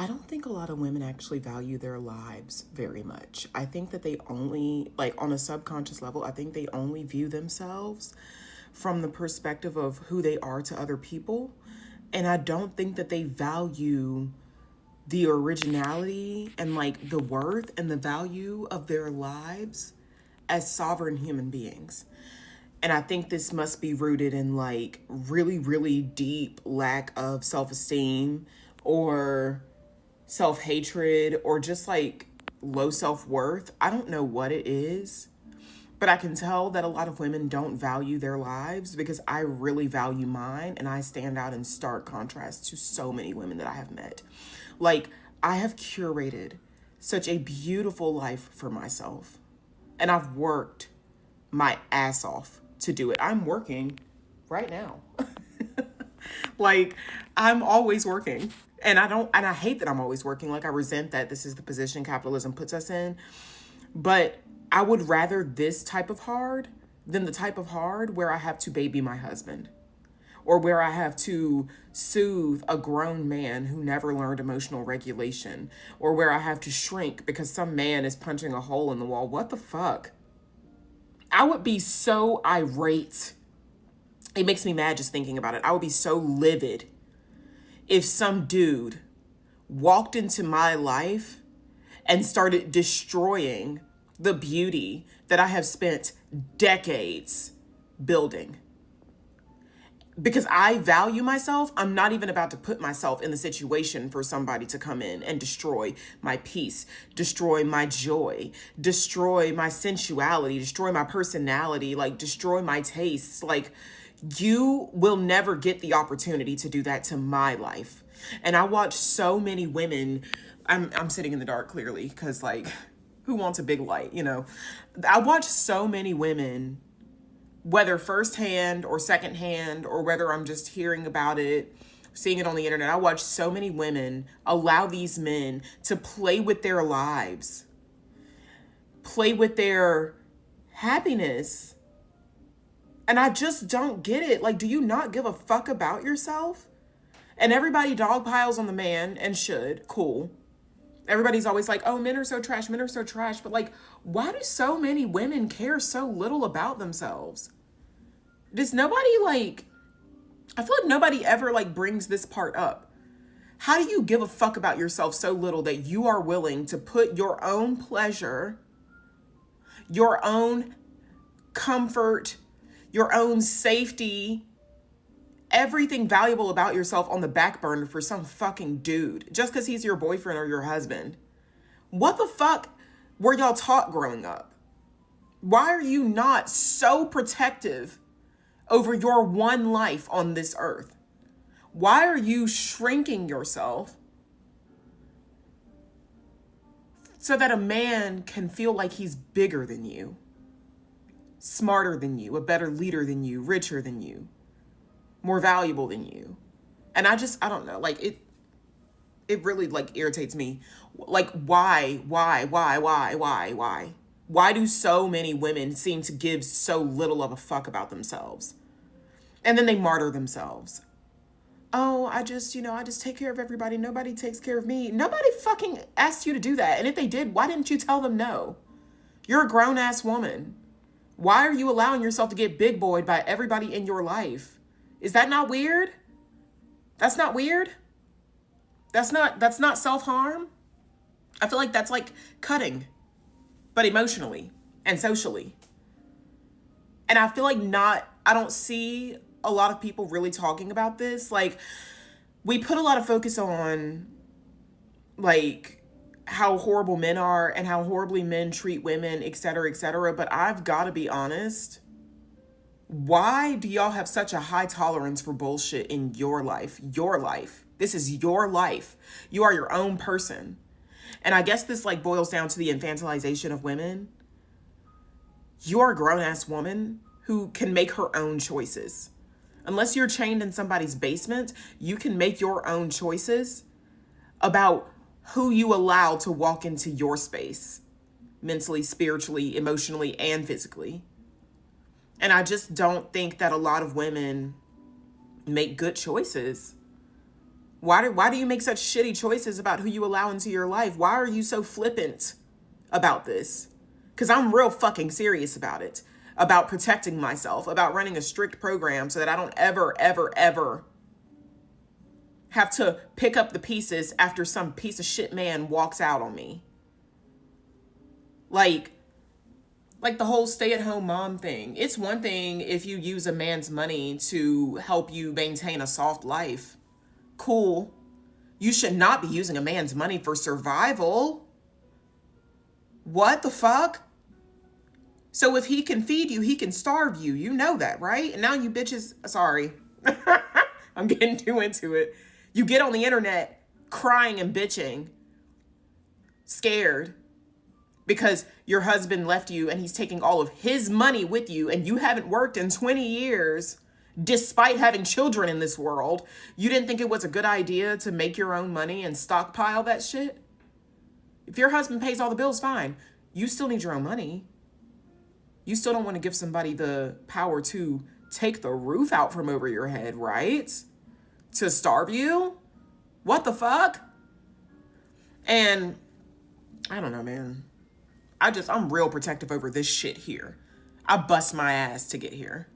I don't think a lot of women actually value their lives very much. I think that they only, like on a subconscious level, I think they only view themselves from the perspective of who they are to other people. And I don't think that they value the originality and like the worth and the value of their lives as sovereign human beings. And I think this must be rooted in like really, really deep lack of self-esteem or self-hatred or just like low self-worth. I don't know what it is, but I can tell that a lot of women don't value their lives because I really value mine, and I stand out in stark contrast to so many women that I have met. Like, I have curated such a beautiful life for myself, and I've worked my ass off to do it. I'm working right now. Like, I'm always working. And I hate that I'm always working. Like, I resent that this is the position capitalism puts us in. But I would rather this type of hard than the type of hard where I have to baby my husband, or where I have to soothe a grown man who never learned emotional regulation, or where I have to shrink because some man is punching a hole in the wall. What the fuck? I would be so irate. It makes me mad just thinking about it. I would be so livid if some dude walked into my life and started destroying the beauty that I have spent decades building. Because I value myself, I'm not even about to put myself in the situation for somebody to come in and destroy my peace, destroy my joy, destroy my sensuality, destroy my personality, like destroy my tastes. Like, you will never get the opportunity to do that to my life. And I watch so many women, I'm sitting in the dark clearly because like, who wants a big light, you know? I watch so many women, whether firsthand or secondhand, or whether I'm just hearing about it, seeing it on the internet. I watch so many women allow these men to play with their lives, play with their happiness. And I just don't get it. Like, do you not give a fuck about yourself? And everybody dogpiles on the man, and should. Cool. Everybody's always like, oh, men are so trash, men are so trash. But like, why do so many women care so little about themselves? Does nobody like, I feel like nobody ever like brings this part up. How do you give a fuck about yourself so little that you are willing to put your own pleasure, your own comfort, your own safety, everything valuable about yourself on the back burner for some fucking dude just because he's your boyfriend or your husband? What the fuck were y'all taught growing up? Why are you not so protective over your one life on this earth? Why are you shrinking yourself so that a man can feel like he's bigger than you, smarter than you, a better leader than you, richer than you, more valuable than you? And I don't know, like it really like irritates me. Like, why? Why do so many women seem to give so little of a fuck about themselves? And then they martyr themselves. Oh, I just take care of everybody. Nobody takes care of me. Nobody fucking asked you to do that. And if they did, why didn't you tell them no? You're a grown ass woman. Why are you allowing yourself to get big boyed by everybody in your life? Is that not weird? That's not weird? That's not self-harm? I feel like that's like cutting, but emotionally and socially. And I feel like I don't see a lot of people really talking about this. Like, we put a lot of focus on like how horrible men are and how horribly men treat women, et cetera, et cetera. But I've got to be honest. Why do y'all have such a high tolerance for bullshit in your life? Your life. This is your life. You are your own person. And I guess this like boils down to the infantilization of women. You're a grown-ass woman who can make her own choices. Unless you're chained in somebody's basement, you can make your own choices about who you allow to walk into your space, mentally, spiritually, emotionally, and physically. And I just don't think that a lot of women make good choices Why do you make such shitty choices about who you allow into your life? Why are you so flippant about this? Because I'm real fucking serious about it, about protecting myself, about running a strict program so that I don't ever, ever, ever have to pick up the pieces after some piece of shit man walks out on me. Like the whole stay-at-home mom thing. It's one thing if you use a man's money to help you maintain a soft life. Cool. You should not be using a man's money for survival. What the fuck? So if he can feed you, he can starve you. You know that, right? And now you bitches, sorry. I'm getting too into it. You get on the internet crying and bitching, scared, because your husband left you and he's taking all of his money with you and you haven't worked in 20 years despite having children in this world. You didn't think it was a good idea to make your own money and stockpile that shit? If your husband pays all the bills, fine. You still need your own money. You still don't want to give somebody the power to take the roof out from over your head, right? To starve you? What the fuck? And I don't know, man. I'm real protective over this shit here. I bust my ass to get here.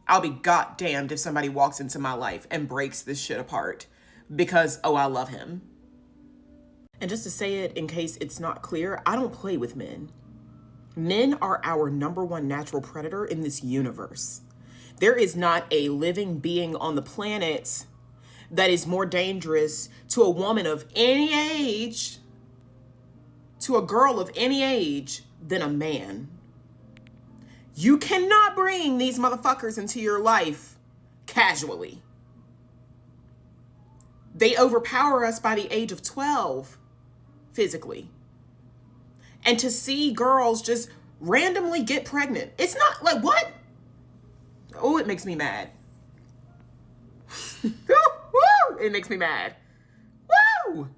I'll be goddamned if somebody walks into my life and breaks this shit apart because, oh, I love him. And just to say it in case it's not clear, I don't play with men. Men are our number one natural predator in this universe. There is not a living being on the planet that is more dangerous to a woman of any age, to a girl of any age, than a man. You cannot bring these motherfuckers into your life casually. They overpower us by the age of 12, physically. And to see girls just randomly get pregnant, it's not like, what? Oh, it makes me mad. It makes me mad. Woo!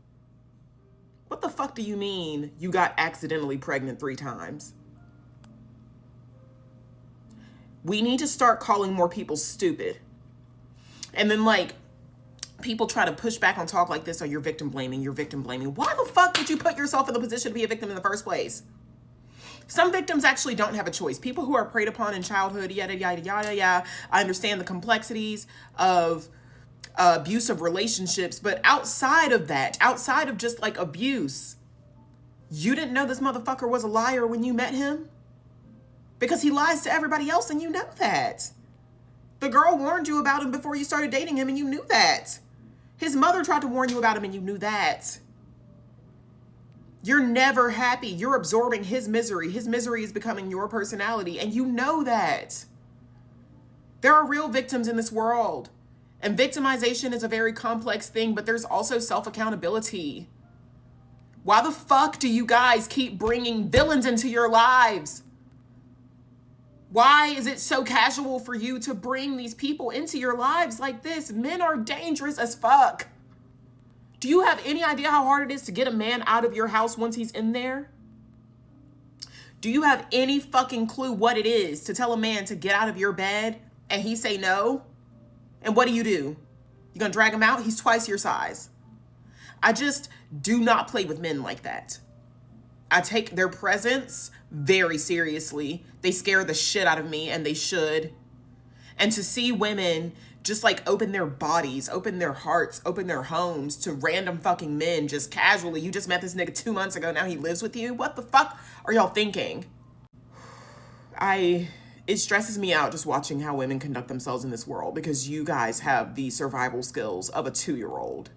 What the fuck do you mean you got accidentally pregnant 3 times? We need to start calling more people stupid. And then people try to push back on talk like this, you're victim blaming. Why the fuck did you put yourself in the position to be a victim in the first place? Some victims actually don't have a choice. People who are preyed upon in childhood, yada, yada, yada, yada. I understand the complexities of abusive relationships, but outside of that, outside of just abuse, you didn't know this motherfucker was a liar when you met him? Because he lies to everybody else and you know that. The girl warned you about him before you started dating him and you knew that. His mother tried to warn you about him and you knew that. You're never happy. You're absorbing his misery. His misery is becoming your personality and you know that. There are real victims in this world. And victimization is a very complex thing, but there's also self-accountability. Why the fuck do you guys keep bringing villains into your lives? Why is it so casual for you to bring these people into your lives like this? Men are dangerous as fuck. Do you have any idea how hard it is to get a man out of your house once he's in there? Do you have any fucking clue what it is to tell a man to get out of your bed and he say no? And what do? You gonna drag him out? He's twice your size. I just do not play with men like that. I take their presence very seriously. They scare the shit out of me, and they should. And to see women just open their bodies, open their hearts, open their homes to random fucking men just casually. You just met this nigga 2 months ago, now he lives with you? What the fuck are y'all thinking? It stresses me out just watching how women conduct themselves in this world because you guys have the survival skills of a 2-year-old.